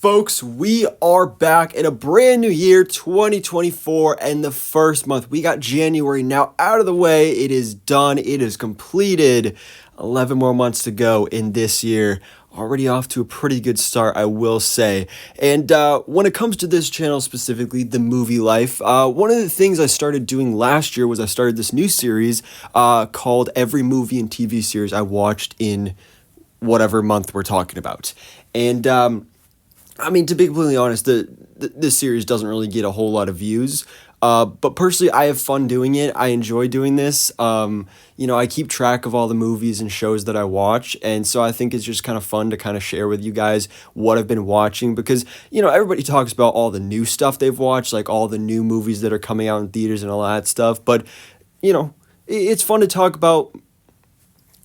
folks, we are back in a brand new year, 2024, and the first month. We got January now out of the way. It is done. It is completed. 11 more months to go in this year. Already off to a pretty good start, I will say. And when it comes to this channel specifically, The Movie Life, one of the things I started doing last year was I started this new series called Every Movie and TV Series I Watched in whatever month we're talking about. And I mean, to be completely honest, this series doesn't really get a whole lot of views. But personally, I have fun doing it. I enjoy doing this. I keep track of all the movies and shows that I watch. And so I think it's just kind of fun to kind of share with you guys what I've been watching because, everybody talks about all the new stuff they've watched, like all the new movies that are coming out in theaters and all that stuff. But, it's fun to talk about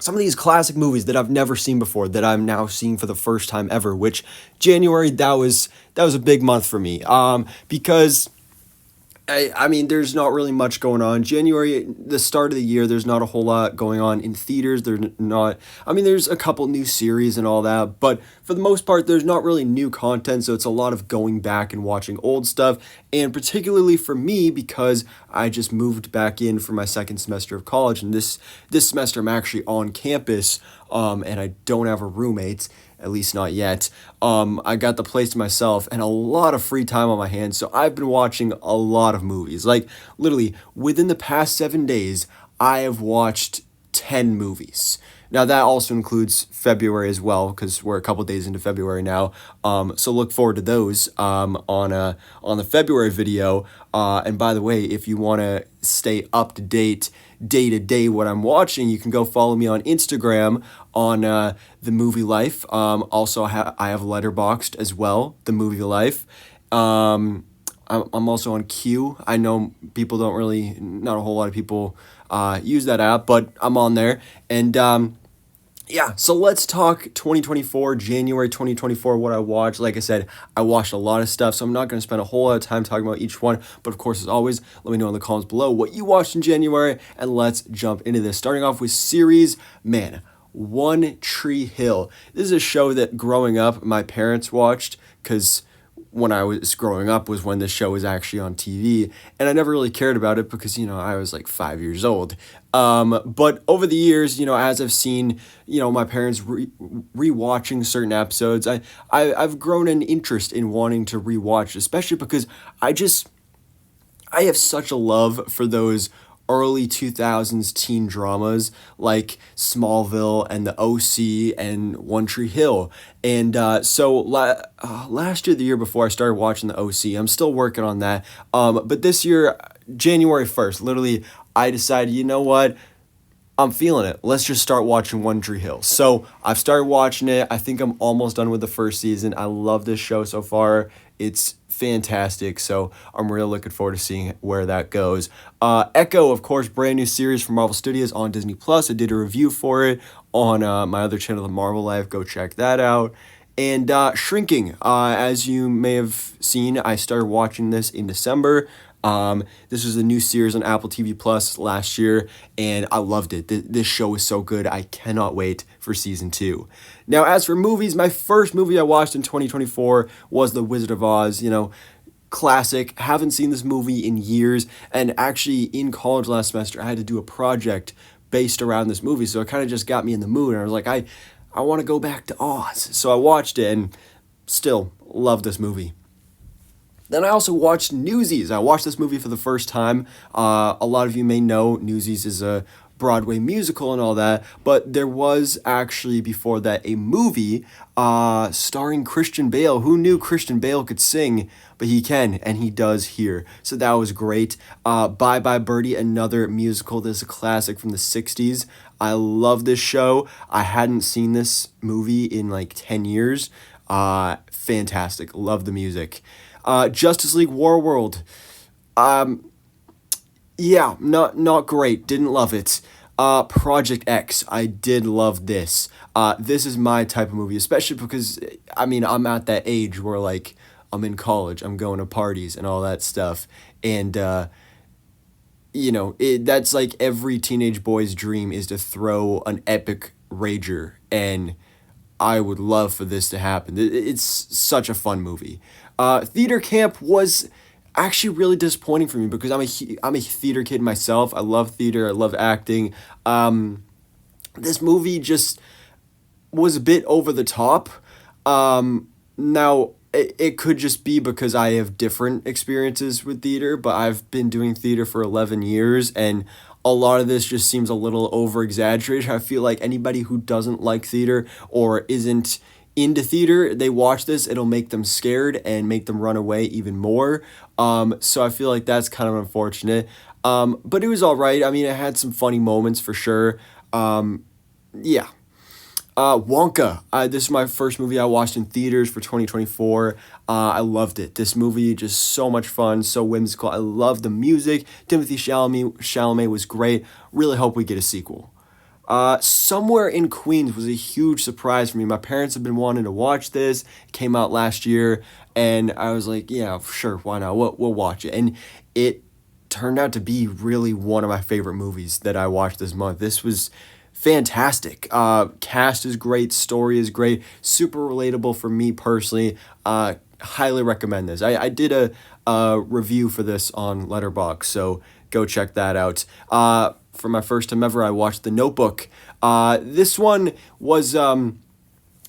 some of these classic movies that I've never seen before that I'm now seeing for the first time ever, which January, that was a big month for me. Because I mean, there's not really much going on. January, the start of the year, there's not a whole lot going on in theaters. There's a couple new series and all that, but for the most part, there's not really new content, so it's a lot of going back and watching old stuff, and particularly for me, because I just moved back in for my second semester of college, and this semester I'm actually on campus, and I don't have a roommate, at least not yet. I got the place to myself and a lot of free time on my hands, so I've been watching a lot of movies. Like, literally, within the past 7 days, I have watched 10 movies. Now, that also includes February as well, because we're a couple days into February now. So look forward to those on the February video. And by the way, if you want to stay up to date day to day what I'm watching, you can go follow me on Instagram on The Movie Life. Also, I have Letterboxd as well, The Movie Life. I'm also on Q. I know not a whole lot of people use that app, but I'm on there. And so let's talk 2024, January 2024, what I watched. Like I said, I watched a lot of stuff, so I'm not going to spend a whole lot of time talking about each one. But of course, as always, let me know in the comments below what you watched in January, and let's jump into this. Starting off with series, One Tree Hill. This is a show that growing up, my parents watched, because when I was growing up was when this show was actually on TV, and I never really cared about it because, I was like 5 years old. But over the years, as I've seen, my parents rewatching certain episodes, I've grown an interest in wanting to rewatch, especially because I have such a love for those early 2000s teen dramas like Smallville and The OC and One Tree Hill. And so last year, the year before, I started watching The OC. I'm still working on that. But this year, January 1st, literally, I decided, you know what? I'm feeling it. Let's just start watching One Tree Hill. So I've started watching it. I think I'm almost done with the first season. I love this show so far. It's fantastic. So I'm really looking forward to seeing where that goes. Echo, of course, brand new series from Marvel Studios on Disney Plus. I did a review for it on my other channel, The Marvel Life. Go check that out. And Shrinking, as you may have seen, I started watching this in December. This was a new series on Apple TV Plus last year, and I loved it. This show is so good. I cannot wait for season 2. Now, as for movies, my first movie I watched in 2024 was The Wizard of Oz. Classic. Haven't seen this movie in years, and actually in college last semester, I had to do a project based around this movie, so it kind of just got me in the mood, and I was like, I want to go back to Oz. So I watched it, and still love this movie. Then I also watched Newsies. I watched this movie for the first time. A lot of you may know Newsies is a Broadway musical and all that, but there was actually before that a movie starring Christian Bale. Who knew Christian Bale could sing? But he can, and he does here. So that was great. Bye Bye Birdie, another musical. This is a classic from the 60s. I love this show. I hadn't seen this movie in like 10 years. Fantastic. Love the music. Justice League War World. Not great. Didn't love it. Project X. I did love this. This is my type of movie, especially because, I'm at that age where, like, I'm in college. I'm going to parties and all that stuff. And, that's like every teenage boy's dream is to throw an epic rager. And I would love for this to happen. It's such a fun movie. Theater camp was actually really disappointing for me because I'm a theater kid myself. I love theater. I love acting. This movie just was a bit over the top. Now, it could just be because I have different experiences with theater, but I've been doing theater for 11 years, and a lot of this just seems a little over exaggerated. I feel like anybody who doesn't like theater or isn't into theater, they watch this, it'll make them scared and make them run away even more. So I feel like that's kind of unfortunate. But it was all right. I mean, it had some funny moments for sure. Yeah. Wonka. This is my first movie I watched in theaters for 2024. I loved it. This movie just so much fun, so whimsical. I love the music. Timothy Chalamet was great. Really hope we get a sequel. Somewhere in Queens was a huge surprise for me. My parents have been wanting to watch this. It came out last year, and I was like, yeah, sure, why not? We'll watch it. And it turned out to be really one of my favorite movies that I watched this month. This was fantastic. Cast is great, story is great, super relatable for me personally. Highly recommend this. I did a review for this on Letterboxd, so go check that out. For my first time ever, I watched The Notebook. This one was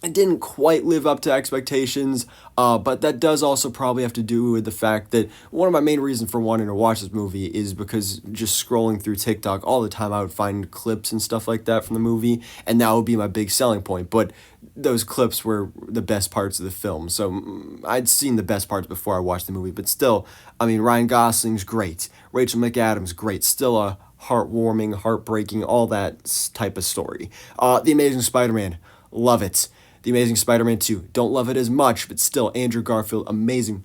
it didn't quite live up to expectations, but that does also probably have to do with the fact that one of my main reasons for wanting to watch this movie is because just scrolling through TikTok all the time, I would find clips and stuff like that from the movie, and that would be my big selling point. But those clips were the best parts of the film, so I'd seen the best parts before I watched the movie. But still, I mean, Ryan Gosling's great, Rachel McAdams great, still a heartwarming, heartbreaking, all that type of story. The Amazing Spider-Man, love it. The Amazing Spider-Man 2, don't love it as much, but still, Andrew Garfield, amazing.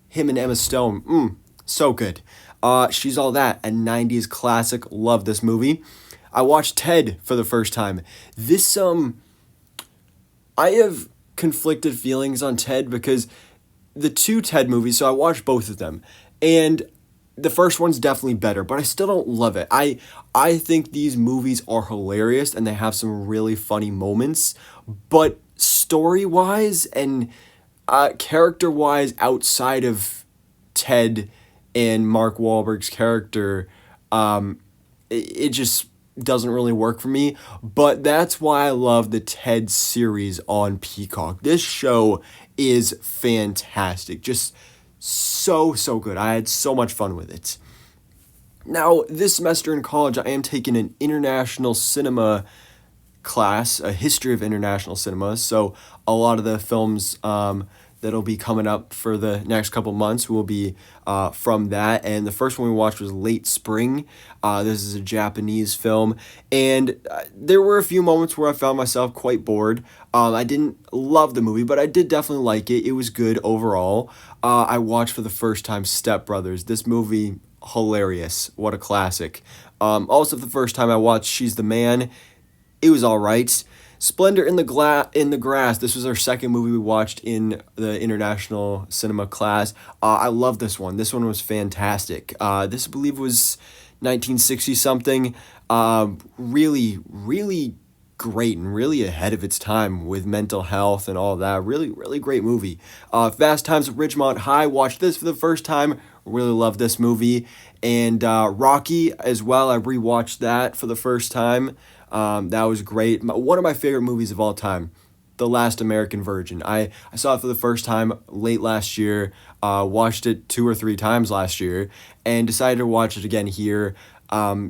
Him and Emma Stone, so good. She's All That, a 90s classic, love this movie. I watched Ted for the first time. This, I have conflicted feelings on Ted because the two Ted movies, so I watched both of them, and the first one's definitely better, but I still don't love it. I think these movies are hilarious and they have some really funny moments, but story-wise and character-wise, outside of Ted and Mark Wahlberg's character, it just doesn't really work for me. But that's why I love the Ted series on Peacock. This show is fantastic. Just so good. I had so much fun with it. Now, this semester in college, I am taking an international cinema class, a history of international cinema. So a lot of the films that'll be coming up for the next couple months will be from that. And the first one we watched was Late Spring. This is a Japanese film. And there were a few moments where I found myself quite bored. I didn't love the movie, but I did definitely like it. It was good overall. I watched for the first time Step Brothers. This movie, hilarious. What a classic. Also, for the first time I watched She's the Man. It was all right. Splendor in the Grass. This was our second movie we watched in the international cinema class. I love this one. This one was fantastic. This, I believe, was 1960 something. Really great and really ahead of its time with mental health and all that. Really great movie. Fast Times at Ridgemont High. Watched this for the first time. Really love this movie. And Rocky as well. I rewatched that for the first time. That was great. One of my favorite movies of all time, The Last American Virgin. I saw it for the first time late last year, watched it 2 or 3 times last year, and decided to watch it again here.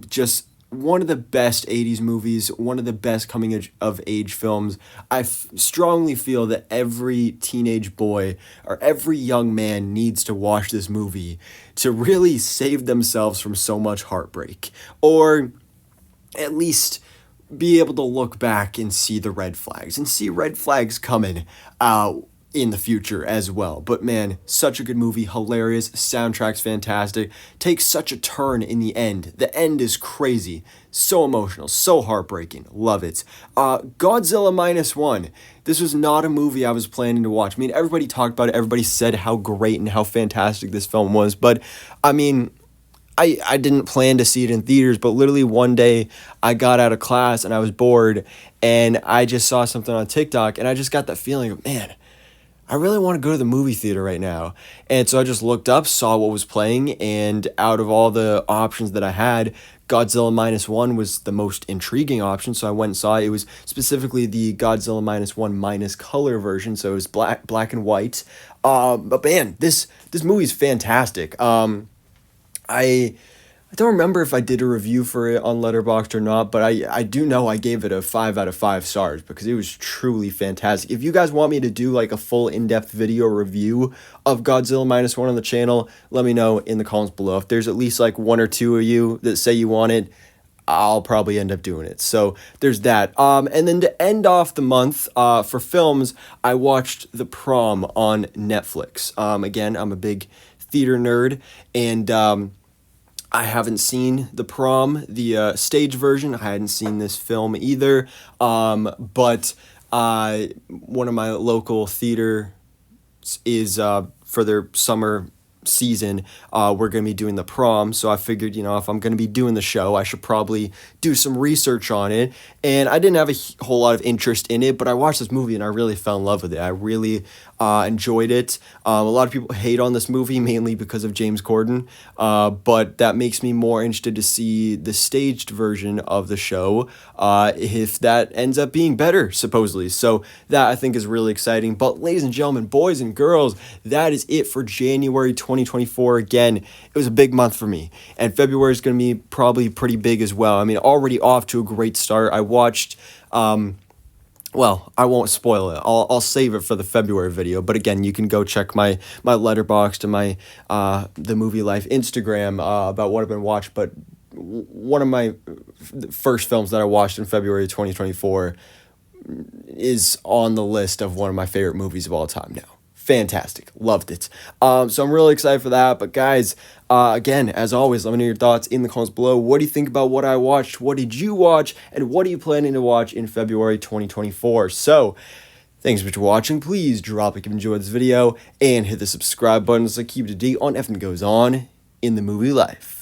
Just one of the best 80s movies, one of the best coming of age films. I strongly feel that every teenage boy or every young man needs to watch this movie to really save themselves from so much heartbreak, or at least be able to look back and see the red flags and see red flags coming in the future as well. But man, such a good movie, hilarious, soundtrack's fantastic, takes such a turn in the end. The end is crazy, so emotional, so heartbreaking, love it. Godzilla -1. This was not a movie I was planning to watch. I mean, everybody talked about it, everybody said how great and how fantastic this film was, but I mean, I didn't plan to see it in theaters, but literally one day I got out of class and I was bored and I just saw something on TikTok and I just got that feeling of, man, I really want to go to the movie theater right now. And so I just looked up, saw what was playing, and out of all the options that I had, Godzilla Minus One was the most intriguing option. So I went and saw it. It was specifically the Godzilla Minus One minus color version. So it was black and white. But man, this movie is fantastic. I I don't remember if I did a review for it on Letterboxd or not, but I do know I gave it a 5 out of 5 stars because it was truly fantastic. If you guys want me to do like a full in-depth video review of Godzilla Minus One on the channel, let me know in the comments below. If there's at least like one or two of you that say you want it, I'll probably end up doing it. So there's that. And then to end off the month for films, I watched The Prom on Netflix. Again, I'm a big theater nerd, and I haven't seen The Prom, the stage version. I hadn't seen this film either. But one of my local theater is for their summer season, we're going to be doing The Prom. So I figured, if I'm going to be doing the show, I should probably do some research on it. And I didn't have a whole lot of interest in it, but I watched this movie and I really fell in love with it. I really enjoyed it. A lot of people hate on this movie mainly because of James Corden, but that makes me more interested to see the staged version of the show, if that ends up being better, supposedly. So that I think is really exciting. But ladies and gentlemen, boys and girls, that is it for January 2024. Again, it was a big month for me, and February is going to be probably pretty big as well. I mean, already off to a great start. I watched, well, I won't spoil it. I'll save it for the February video. But again, you can go check my Letterboxd and my the Movie Life Instagram about what I've been watching. But one of my first films that I watched in February 2024 is on the list of one of my favorite movies of all time now. Fantastic. Loved it. So I'm really excited for that. But guys, again, as always, let me know your thoughts in the comments below. What do you think about what I watched? What did you watch? And what are you planning to watch in February 2024? So thanks for watching. Please drop a like if you enjoyed this video and hit the subscribe button so I keep you up to date on everything that goes on in the movie life.